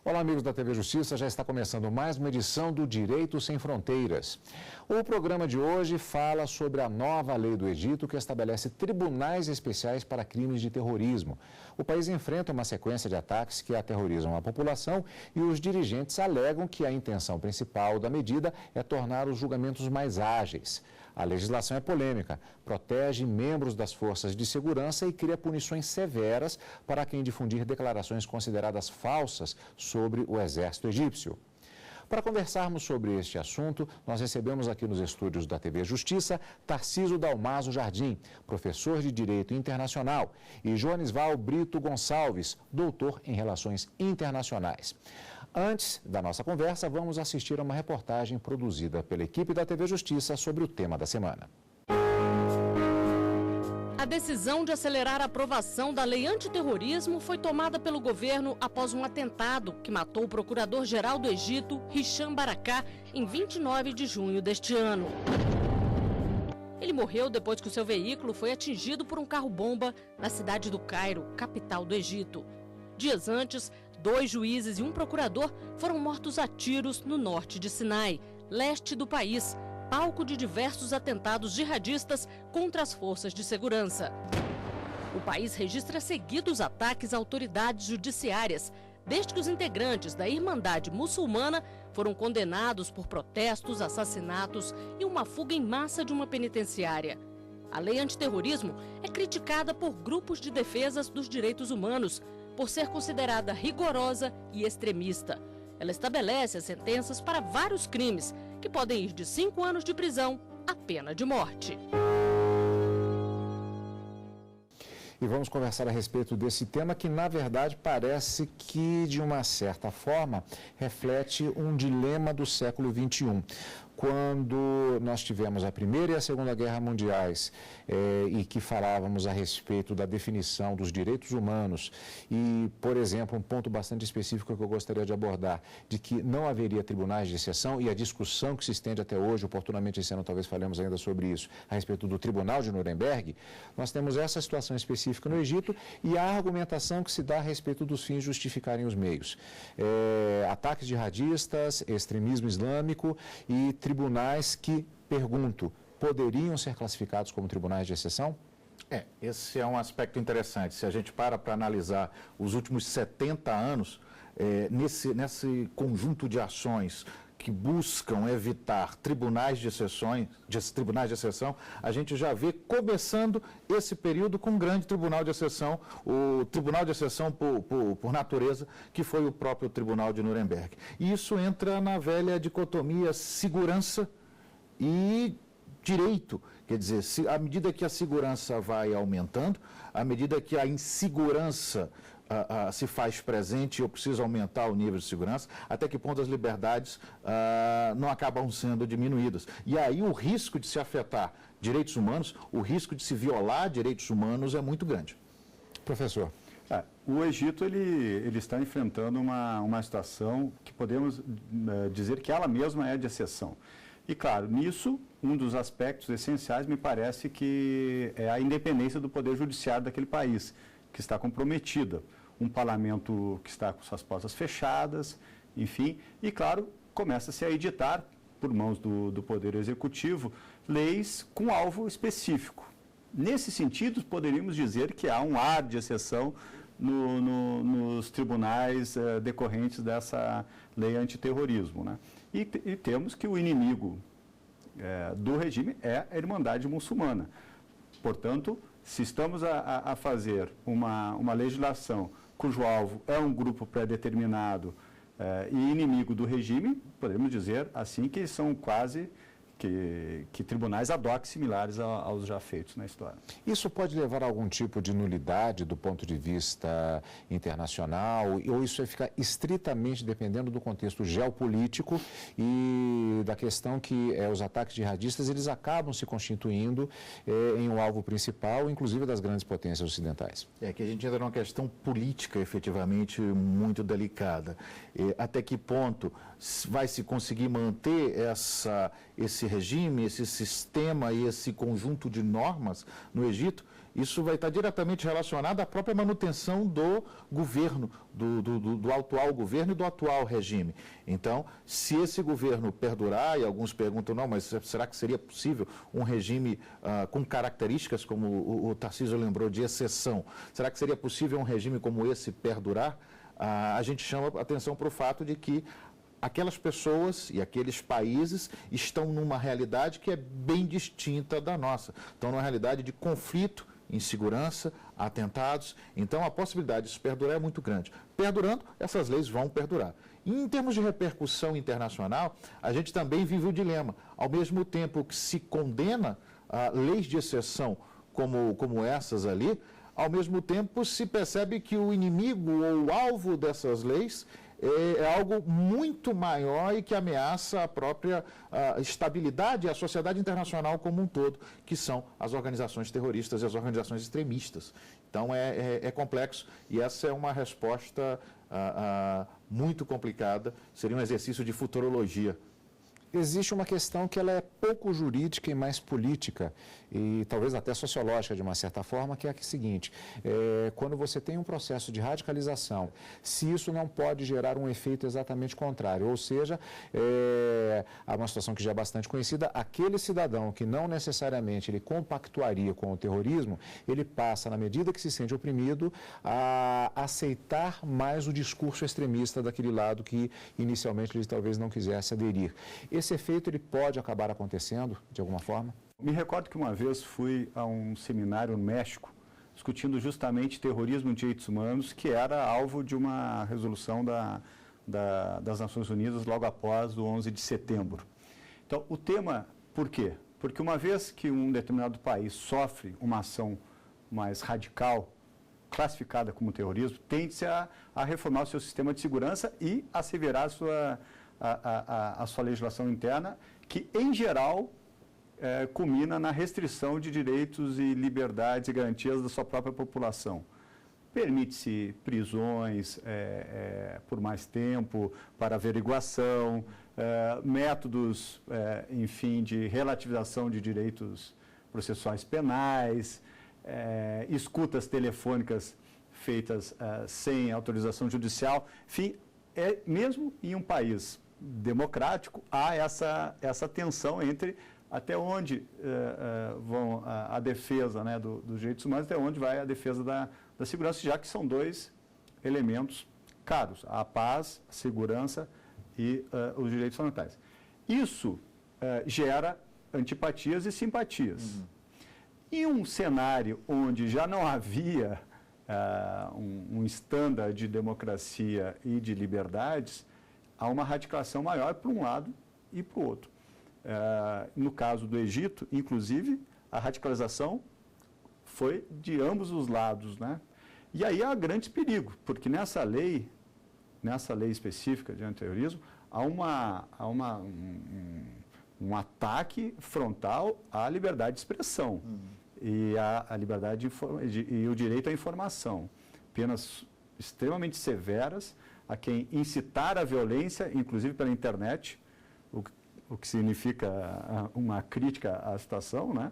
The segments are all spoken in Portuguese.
Olá, amigos da TV Justiça, já está começando mais uma edição do Direito Sem Fronteiras. O programa de hoje fala sobre a nova lei do Egito que estabelece tribunais especiais para crimes de terrorismo. O país enfrenta uma sequência de ataques que aterrorizam a população e os dirigentes alegam que a intenção principal da medida é tornar os julgamentos mais ágeis. A legislação é polêmica, protege membros das forças de segurança e cria punições severas para quem difundir declarações consideradas falsas sobre o exército egípcio. Para conversarmos sobre este assunto, nós recebemos aqui nos estúdios da TV Justiça Tarcísio Dalmaso Jardim, professor de Direito Internacional, e Joanisval Brito Gonçalves, doutor em Relações Internacionais. Antes da nossa conversa, vamos assistir a uma reportagem produzida pela equipe da TV Justiça sobre o tema da semana. A decisão de acelerar a aprovação da lei antiterrorismo foi tomada pelo governo após um atentado que matou o procurador-geral do Egito, Hisham Barakat, em 29 de junho deste ano. Ele morreu depois que o seu veículo foi atingido por um carro-bomba na cidade do Cairo, capital do Egito. Dias antes, 2 juízes e um procurador foram mortos a tiros no norte de Sinai, leste do país, palco de diversos atentados jihadistas contra as forças de segurança. O país registra seguidos ataques a autoridades judiciárias, desde que os integrantes da Irmandade Muçulmana foram condenados por protestos, assassinatos e uma fuga em massa de uma penitenciária. A lei antiterrorismo é criticada por grupos de defesa dos direitos humanos, por ser considerada rigorosa e extremista. Ela estabelece as sentenças para vários crimes, que podem ir de 5 anos de prisão à pena de morte. E vamos conversar a respeito desse tema que, na verdade, parece que, de uma certa forma, reflete um dilema do século XXI. Quando nós tivemos a Primeira e a Segunda Guerra Mundiais e que falávamos a respeito da definição dos direitos humanos e, por exemplo, um ponto bastante específico que eu gostaria de abordar, de que não haveria tribunais de exceção e a discussão que se estende até hoje, oportunamente esse ano talvez falemos ainda sobre isso, a respeito do Tribunal de Nuremberg, nós temos essa situação específica no Egito e a argumentação que se dá a respeito dos fins justificarem os meios. Ataques jihadistas, extremismo islâmico e tribunais que, pergunto, poderiam ser classificados como tribunais de exceção? Esse é um aspecto interessante. Se a gente para analisar os últimos 70 anos, nesse conjunto de ações que buscam evitar tribunais de exceção, a gente já vê começando esse período com um grande tribunal de exceção, o tribunal de exceção por natureza, que foi o próprio Tribunal de Nuremberg. E isso entra na velha dicotomia segurança e direito. Quer dizer, à medida que a segurança vai aumentando, à medida que a insegurança se faz presente, eu preciso aumentar o nível de segurança, até que ponto as liberdades não acabam sendo diminuídas. E aí o risco de se afetar direitos humanos, o risco de se violar direitos humanos é muito grande. Professor. O Egito ele está enfrentando uma situação que podemos dizer que ela mesma é de exceção. E, claro, nisso, um dos aspectos essenciais me parece que é a independência do poder judiciário daquele país, que está comprometida. Um parlamento que está com suas portas fechadas, enfim, e, claro, começa-se a editar, por mãos do Poder Executivo, leis com alvo específico. Nesse sentido, poderíamos dizer que há um ar de exceção nos tribunais decorrentes dessa lei antiterrorismo, né? E temos que o inimigo do regime é a Irmandade Muçulmana. Portanto, se estamos a fazer uma legislação cujo alvo é um grupo pré-determinado e inimigo do regime, podemos dizer assim que são quase que tribunais ad hoc similares aos já feitos na história. Isso pode levar a algum tipo de nulidade do ponto de vista internacional, ou isso vai ficar estritamente dependendo do contexto geopolítico e da questão que os ataques jihadistas eles acabam se constituindo em um alvo principal, inclusive das grandes potências ocidentais? Que a gente entra numa questão política efetivamente muito delicada. Até que ponto vai se conseguir manter esse regime, esse sistema e esse conjunto de normas no Egito isso vai estar diretamente relacionado à própria manutenção do governo, do atual governo e do atual regime. Então, se esse governo perdurar, e alguns perguntam, não, mas será que seria possível um regime com características, como o Tarcísio lembrou, de exceção? Será que seria possível um regime como esse perdurar? A gente chama atenção para o fato de que aquelas pessoas e aqueles países estão numa realidade que é bem distinta da nossa. Estão numa realidade de conflito, insegurança, atentados. Então, a possibilidade de isso perdurar é muito grande. Perdurando, essas leis vão perdurar. E, em termos de repercussão internacional, a gente também vive o dilema. Ao mesmo tempo que se condena leis de exceção como essas ali, ao mesmo tempo se percebe que o inimigo ou o alvo dessas leis é algo muito maior e que ameaça a própria estabilidade e a sociedade internacional como um todo, que são as organizações terroristas e as organizações extremistas. Então, é complexo e essa é uma resposta muito complicada, seria um exercício de futurologia. Existe uma questão que ela é pouco jurídica e mais política, e talvez até sociológica de uma certa forma, que é a seguinte: quando você tem um processo de radicalização, se isso não pode gerar um efeito exatamente contrário, ou seja, há uma situação que já é bastante conhecida, aquele cidadão que não necessariamente ele compactuaria com o terrorismo, ele passa, na medida que se sente oprimido, a aceitar mais o discurso extremista daquele lado que inicialmente ele talvez não quisesse aderir. Esse efeito ele pode acabar acontecendo, de alguma forma? Me recordo que uma vez fui a um seminário no México, discutindo justamente terrorismo e direitos humanos, que era alvo de uma resolução das Nações Unidas logo após o 11 de setembro. Então, o tema, por quê? Porque uma vez que um determinado país sofre uma ação mais radical, classificada como terrorismo, tende-se a reformar o seu sistema de segurança e a asseverar a sua legislação interna, que, em geral, culmina na restrição de direitos e liberdades e garantias da sua própria população. Permite-se prisões por mais tempo, para averiguação, métodos, enfim, de relativização de direitos processuais penais, escutas telefônicas feitas sem autorização judicial, enfim, mesmo em um país democrático, há essa tensão entre até onde vão a defesa, né, dos direitos humanos, até onde vai a defesa da segurança, já que são dois elementos caros, a paz, a segurança e os direitos fundamentais. Isso gera antipatias e simpatias. Em um cenário onde já não havia um estándar de democracia e de liberdades, há uma radicalização maior para um lado e para o outro. No caso do Egito, inclusive, a radicalização foi de ambos os lados, né? E aí há grande perigo, porque nessa lei específica de antiterrorismo, há um ataque frontal à liberdade de expressão e a liberdade e o direito à informação. Penas extremamente severas a quem incitar a violência, inclusive pela internet, o que significa uma crítica à situação, né?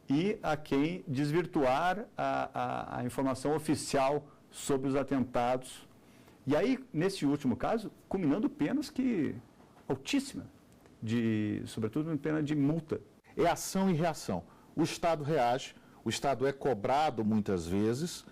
E a quem desvirtuar a informação oficial sobre os atentados. E aí, nesse último caso, culminando penas altíssimas, sobretudo pena de multa. É ação e reação. O Estado reage, o Estado é cobrado muitas vezes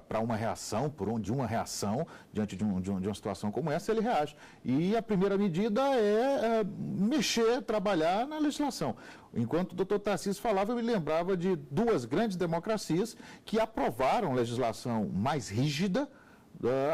para uma reação, de uma reação diante de uma situação como essa, ele reage. E a primeira medida é trabalhar na legislação. Enquanto o doutor Tarcísio falava, eu me lembrava de duas grandes democracias que aprovaram legislação mais rígida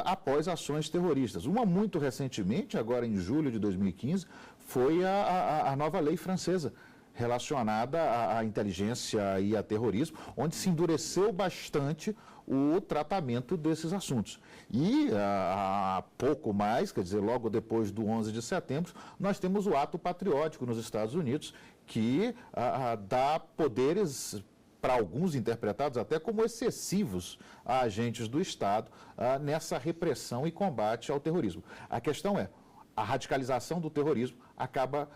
após ações terroristas. Uma muito recentemente, agora em julho de 2015, foi a nova lei francesa, relacionada à inteligência e a terrorismo, onde se endureceu bastante o tratamento desses assuntos. E há pouco mais, quer dizer, logo depois do 11 de setembro, nós temos o ato patriótico nos Estados Unidos, que dá poderes, para alguns interpretados até como excessivos, a agentes do Estado nessa repressão e combate ao terrorismo. A questão é, a radicalização do terrorismo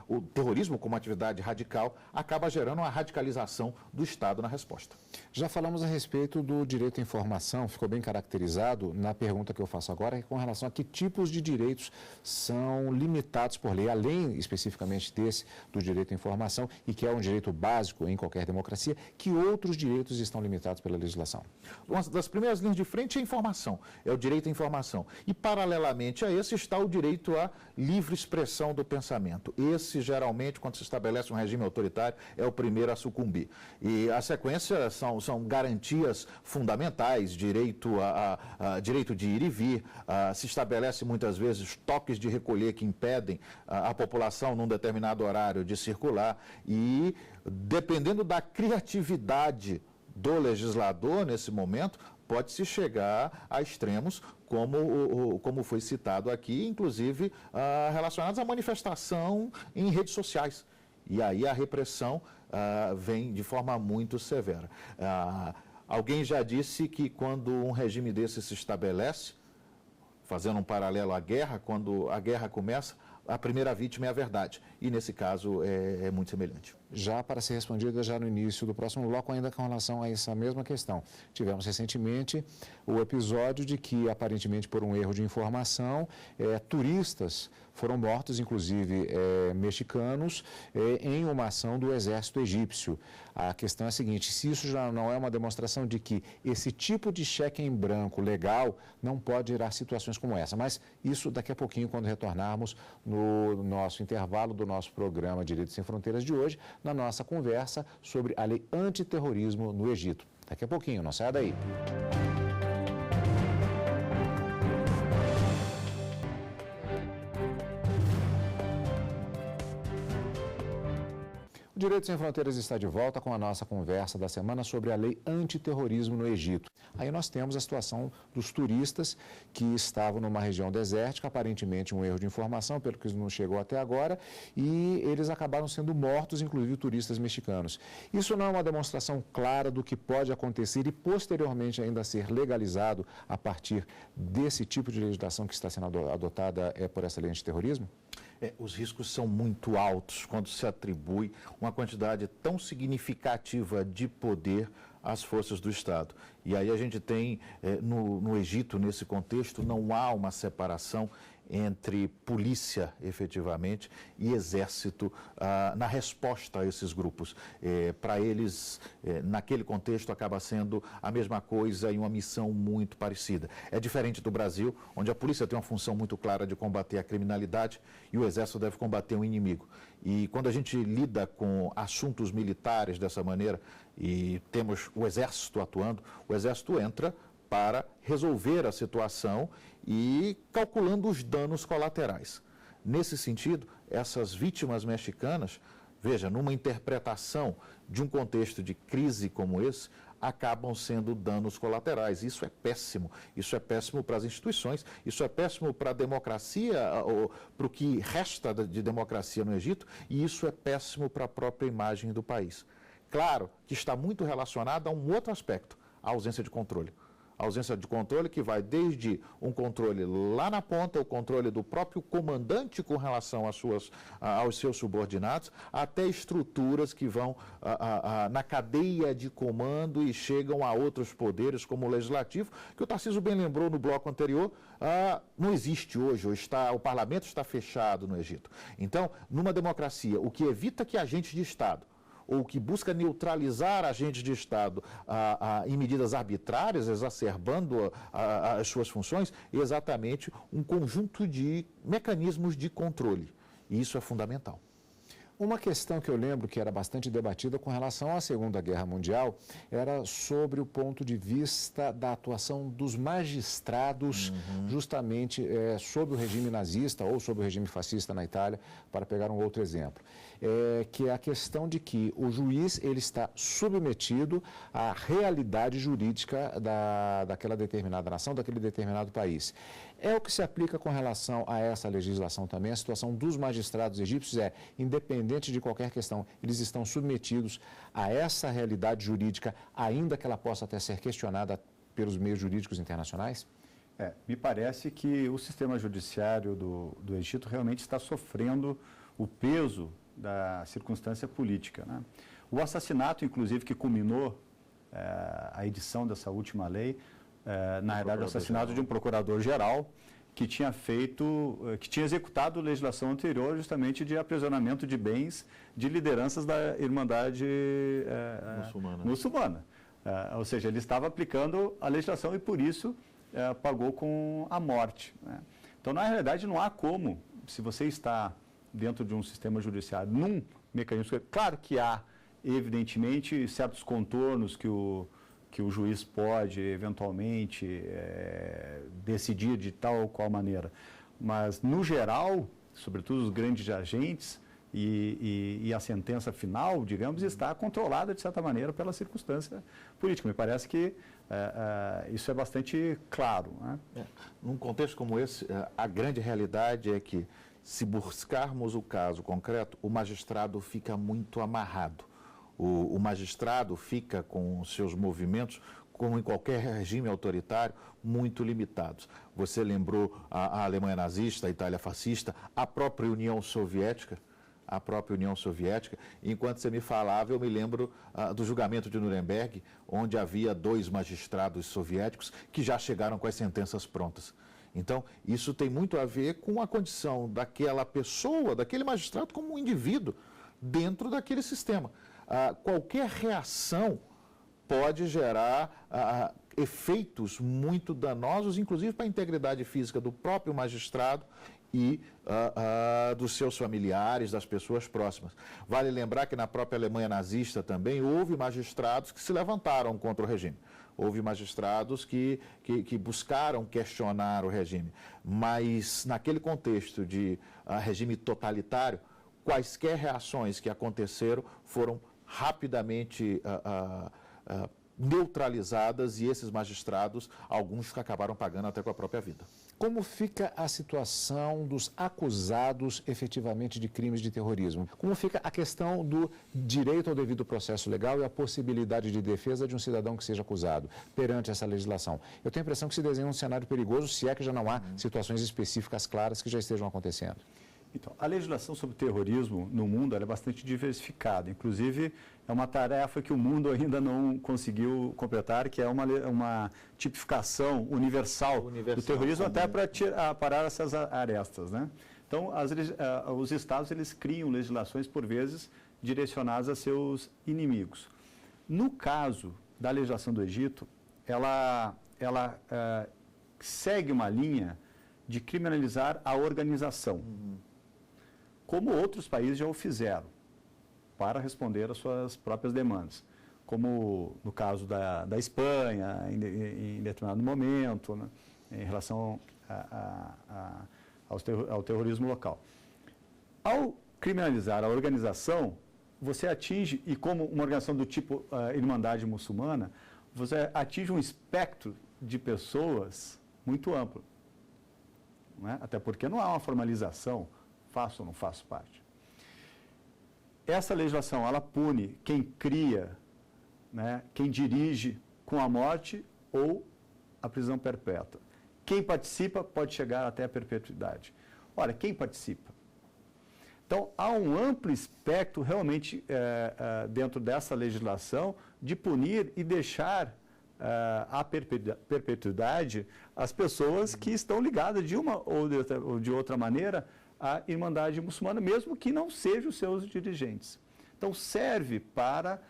o terrorismo como atividade radical, acaba gerando uma radicalização do Estado na resposta. Já falamos a respeito do direito à informação, ficou bem caracterizado na pergunta que eu faço agora, com relação a que tipos de direitos são limitados por lei, além especificamente desse do direito à informação, e que é um direito básico em qualquer democracia, que outros direitos estão limitados pela legislação? Uma das primeiras linhas de frente é a informação, é o direito à informação. E, paralelamente a esse, está o direito à livre expressão do pensamento. Esse, geralmente, quando se estabelece um regime autoritário, é o primeiro a sucumbir. E a sequência são garantias fundamentais, direito direito de ir e vir, se estabelece muitas vezes toques de recolher que impedem a população, num determinado horário, de circular. E, dependendo da criatividade do legislador, nesse momento, pode-se chegar a extremos, como foi citado aqui, inclusive relacionados à manifestação em redes sociais. E aí a repressão vem de forma muito severa. Alguém já disse que quando um regime desse se estabelece, fazendo um paralelo à guerra, quando a guerra começa, a primeira vítima é a verdade. E, nesse caso, é muito semelhante. Já para ser respondida já no início do próximo bloco, ainda com relação a essa mesma questão. Tivemos recentemente o episódio de que, aparentemente por um erro de informação, turistas foram mortos, inclusive mexicanos, em uma ação do exército egípcio. A questão é a seguinte: se isso já não é uma demonstração de que esse tipo de cheque em branco legal não pode gerar situações como essa. Mas isso daqui a pouquinho, quando retornarmos no nosso intervalo do nosso programa Direitos Sem Fronteiras de hoje, na nossa conversa sobre a lei antiterrorismo no Egito. Daqui a pouquinho, não saia daí. O Direitos Sem Fronteiras está de volta com a nossa conversa da semana sobre a lei antiterrorismo no Egito. Aí nós temos a situação dos turistas que estavam numa região desértica, aparentemente um erro de informação, pelo que nos chegou até agora, e eles acabaram sendo mortos, inclusive turistas mexicanos. Isso não é uma demonstração clara do que pode acontecer e posteriormente ainda ser legalizado a partir desse tipo de legislação que está sendo adotada por essa lei antiterrorismo? Os riscos são muito altos quando se atribui uma quantidade tão significativa de poder às forças do Estado. E aí a gente tem, no Egito, nesse contexto, não há uma separação entre polícia, efetivamente, e exército na resposta a esses grupos. Para eles, naquele contexto, acaba sendo a mesma coisa e uma missão muito parecida. É diferente do Brasil, onde a polícia tem uma função muito clara de combater a criminalidade e o exército deve combater um inimigo. E quando a gente lida com assuntos militares dessa maneira, e temos o exército atuando, o exército entra para resolver a situação e calculando os danos colaterais. Nesse sentido, essas vítimas mexicanas, veja, numa interpretação de um contexto de crise como esse, acabam sendo danos colaterais. Isso é péssimo. Isso é péssimo para as instituições, isso é péssimo para a democracia, para o que resta de democracia no Egito, e isso é péssimo para a própria imagem do país. Claro que está muito relacionado a um outro aspecto, a ausência de controle. A ausência de controle que vai desde um controle lá na ponta, o controle do próprio comandante com relação aos seus subordinados, até estruturas que vão na cadeia de comando e chegam a outros poderes, como o legislativo, que o Tarcísio bem lembrou no bloco anterior, não existe hoje, o parlamento está fechado no Egito. Então, numa democracia, o que evita que agentes de Estado, ou que busca neutralizar agentes de Estado em medidas arbitrárias, exacerbando as suas funções, é exatamente um conjunto de mecanismos de controle. E isso é fundamental. Uma questão que eu lembro que era bastante debatida com relação à Segunda Guerra Mundial era sobre o ponto de vista da atuação dos magistrados, justamente sob o regime nazista ou sob o regime fascista na Itália, para pegar um outro exemplo. Que é a questão de que o juiz ele está submetido à realidade jurídica daquela determinada nação, daquele determinado país. É o que se aplica com relação a essa legislação também. A situação dos magistrados egípcios independente de qualquer questão, eles estão submetidos a essa realidade jurídica, ainda que ela possa até ser questionada pelos meios jurídicos internacionais? Me parece que o sistema judiciário do Egito realmente está sofrendo o peso da circunstância política, né? O assassinato, inclusive, que culminou a edição dessa última lei, na verdade, o assassinato de um procurador-geral que tinha executado legislação anterior justamente de aprisionamento de bens de lideranças da Irmandade muçulmana. Ou seja, ele estava aplicando a legislação e, por isso, pagou com a morte, né? Então, na realidade, não há como, se você está dentro de um sistema judiciário, num mecanismo... Claro que há, evidentemente, certos contornos que o juiz pode, eventualmente, decidir de tal ou qual maneira. Mas, no geral, sobretudo os grandes agentes e a sentença final, digamos, está controlada, de certa maneira, pela circunstância política. Me parece que isso é bastante claro, né? Num contexto como esse, a grande realidade é que, se buscarmos o caso concreto, o magistrado fica muito amarrado. O magistrado fica com seus movimentos, como em qualquer regime autoritário, muito limitados. Você lembrou a Alemanha nazista, a Itália fascista, a própria União Soviética. Enquanto você me falava, eu me lembro do julgamento de Nuremberg, onde havia 2 magistrados soviéticos que já chegaram com as sentenças prontas. Então, isso tem muito a ver com a condição daquela pessoa, daquele magistrado como um indivíduo dentro daquele sistema. Qualquer reação pode gerar efeitos muito danosos, inclusive para a integridade física do próprio magistrado e dos seus familiares, das pessoas próximas. Vale lembrar que na própria Alemanha nazista também houve magistrados que se levantaram contra o regime. Houve magistrados que buscaram questionar o regime. Mas, naquele contexto de regime totalitário, quaisquer reações que aconteceram foram rapidamente neutralizadas e esses magistrados, alguns acabaram pagando até com a própria vida. Como fica a situação dos acusados efetivamente de crimes de terrorismo? Como fica a questão do direito ao devido processo legal e a possibilidade de defesa de um cidadão que seja acusado perante essa legislação? Eu tenho a impressão que se desenha um cenário perigoso, se é que já não há situações específicas claras que já estejam acontecendo. Então, a legislação sobre terrorismo no mundo ela é bastante diversificada. Inclusive, é uma tarefa que o mundo ainda não conseguiu completar, que é uma tipificação universal do terrorismo, até para parar essas arestas, né? Então, os estados eles criam legislações, por vezes, direcionadas a seus inimigos. No caso da legislação do Egito, ela segue uma linha de criminalizar a organização. Como outros países já o fizeram, para responder às suas próprias demandas. Como no caso da Espanha, em determinado momento, né, em relação ao terrorismo local. Ao criminalizar a organização, você atinge, e como uma organização do tipo Irmandade Muçulmana, você atinge um espectro de pessoas muito amplo, né? Até porque não há uma formalização, faço ou não faço parte. Essa legislação, ela pune quem cria, né, quem dirige com a morte ou a prisão perpétua. Quem participa pode chegar até a perpetuidade. Ora, quem participa? Então, há um amplo espectro realmente dentro dessa legislação de punir e deixar a perpetuidade as pessoas que estão ligadas de uma ou de outra maneira à Irmandade Muçulmana, mesmo que não sejam os seus dirigentes. Então, serve para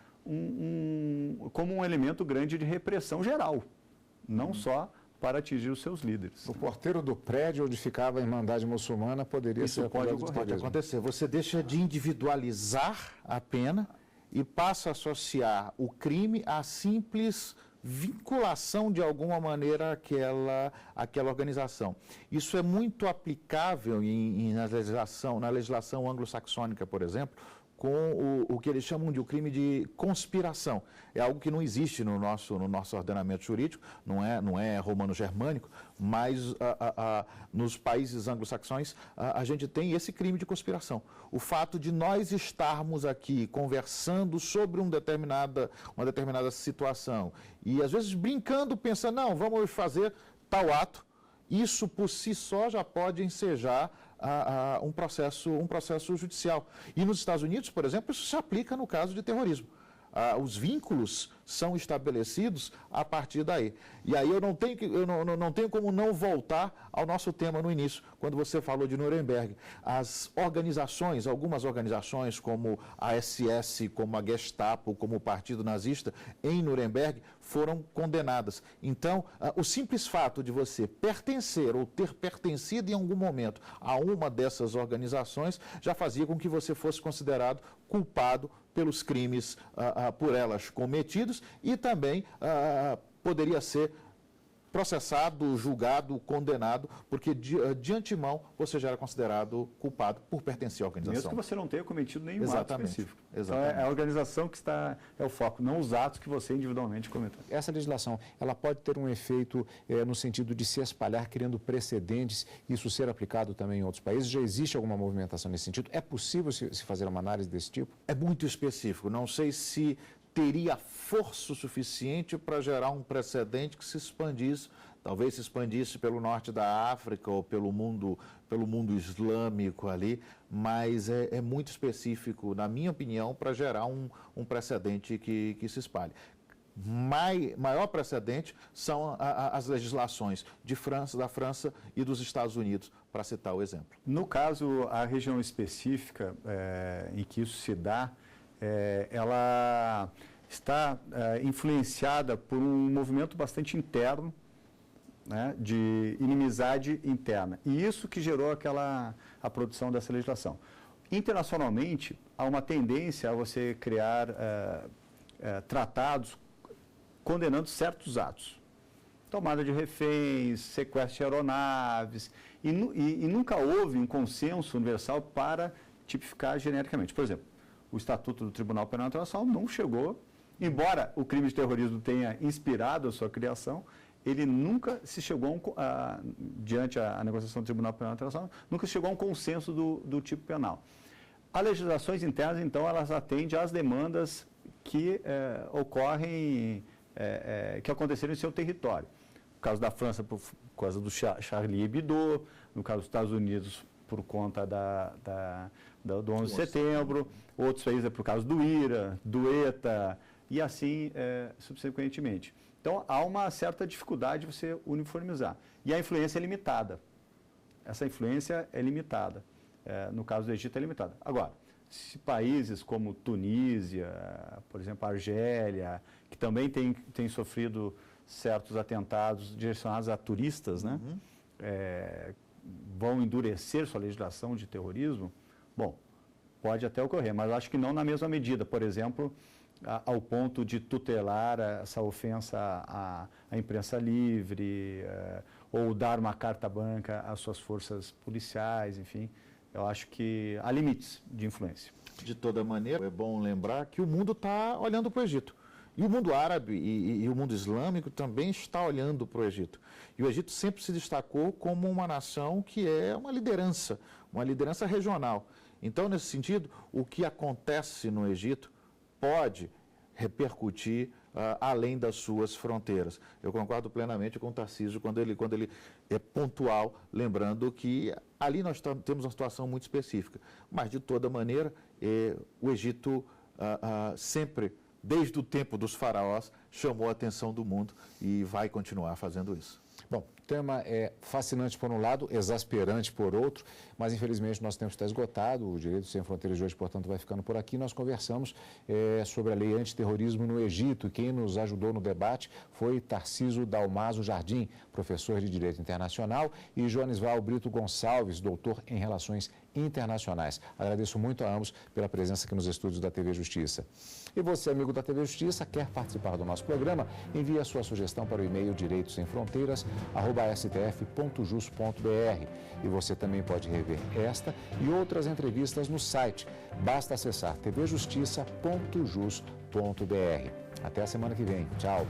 como um elemento grande de repressão geral, não só para atingir os seus líderes. O porteiro do prédio onde ficava a Irmandade Muçulmana poderia ser acusado de terrorismo. Pode acontecer. Você deixa de individualizar a pena e passa a associar o crime à simples vinculação de alguma maneira àquela organização. Isso é muito aplicável na legislação anglo-saxônica, por exemplo, com o que eles chamam de o crime de conspiração. É algo que não existe no nosso ordenamento jurídico, não é romano-germânico, mas nos países anglo-saxões a gente tem esse crime de conspiração. O fato de nós estarmos aqui conversando sobre uma determinada situação e às vezes brincando, pensando, não, vamos fazer tal ato, isso por si só já pode ensejar um processo judicial. E nos Estados Unidos, por exemplo, isso se aplica no caso de terrorismo. Os vínculos são estabelecidos a partir daí. E aí eu não tenho como não voltar ao nosso tema no início, quando você falou de Nuremberg. As organizações, algumas organizações como a SS, como a Gestapo, como o Partido Nazista, em Nuremberg, foram condenadas. Então, o simples fato de você pertencer ou ter pertencido em algum momento a uma dessas organizações já fazia com que você fosse considerado culpado pelos crimes por elas cometidos e também poderia ser processado, julgado, condenado, porque de antemão você já era considerado culpado por pertencer à organização. Mesmo que você não tenha cometido nenhum ato específico. Exatamente. Então é a organização que é o foco, não os atos que você individualmente cometeu. Essa legislação, ela pode ter um efeito no sentido de se espalhar, criando precedentes, isso ser aplicado também em outros países? Já existe alguma movimentação nesse sentido? É possível se fazer uma análise desse tipo? É muito específico. Não sei se teria força suficiente para gerar um precedente que se expandisse, talvez se expandisse pelo norte da África ou pelo mundo islâmico ali, mas é muito específico, na minha opinião, para gerar um precedente que se espalhe. Maior precedente são as legislações da França e dos Estados Unidos, para citar o exemplo. No caso, a região específica em que isso se dá, ela está influenciada por um movimento bastante interno, né, de inimizade interna. E isso que gerou a produção dessa legislação. Internacionalmente, há uma tendência a você criar tratados condenando certos atos. Tomada de reféns, sequestro de aeronaves, e nunca houve um consenso universal para tipificar genericamente. Por exemplo, o Estatuto do Tribunal Penal Internacional não chegou, embora o crime de terrorismo tenha inspirado a sua criação, ele nunca se chegou diante a negociação do Tribunal Penal Internacional, nunca se chegou a um consenso do tipo penal. As legislações internas, então, elas atendem às demandas que ocorrem, que aconteceram em seu território. No caso da França, por causa do Charlie Hebdo, no caso dos Estados Unidos, por conta do 11 de setembro, outros países por causa do IRA, do ETA, e assim subsequentemente. Então, há uma certa dificuldade de você uniformizar. E a influência é limitada. Essa influência é limitada. No caso do Egito, é limitada. Agora, se países como Tunísia, por exemplo, Argélia, que também tem sofrido certos atentados direcionados a turistas, né? Vão endurecer sua legislação de terrorismo, bom, pode até ocorrer, mas acho que não na mesma medida. Por exemplo, ao ponto de tutelar essa ofensa à imprensa livre, ou dar uma carta branca às suas forças policiais, enfim. Eu acho que há limites de influência. De toda maneira, é bom lembrar que o mundo está olhando para o Egito. E o mundo árabe e o mundo islâmico também está olhando para o Egito. E o Egito sempre se destacou como uma nação que é uma liderança regional. Então, nesse sentido, o que acontece no Egito pode repercutir além das suas fronteiras. Eu concordo plenamente com o Tarcísio quando ele é pontual, lembrando que ali nós temos uma situação muito específica. Mas, de toda maneira, o Egito sempre, desde o tempo dos faraós, chamou a atenção do mundo e vai continuar fazendo isso. Bom, o tema é fascinante por um lado, exasperante por outro, mas infelizmente nosso tempo está esgotado. O Direito Sem Fronteiras de hoje, portanto, vai ficando por aqui. Nós conversamos sobre a lei antiterrorismo no Egito. Quem nos ajudou no debate foi Tarcísio Dalmaso Jardim, professor de Direito Internacional, e Joanisval Brito Gonçalves, doutor em Relações Internacionais. Agradeço muito a ambos pela presença aqui nos estúdios da TV Justiça. E você, amigo da TV Justiça, quer participar do nosso programa? Envie a sua sugestão para o e-mail direitosemfronteiras@stf.jus.br. E você também pode rever esta e outras entrevistas no site. Basta acessar tvjustiça.jus.br. Até a semana que vem. Tchau.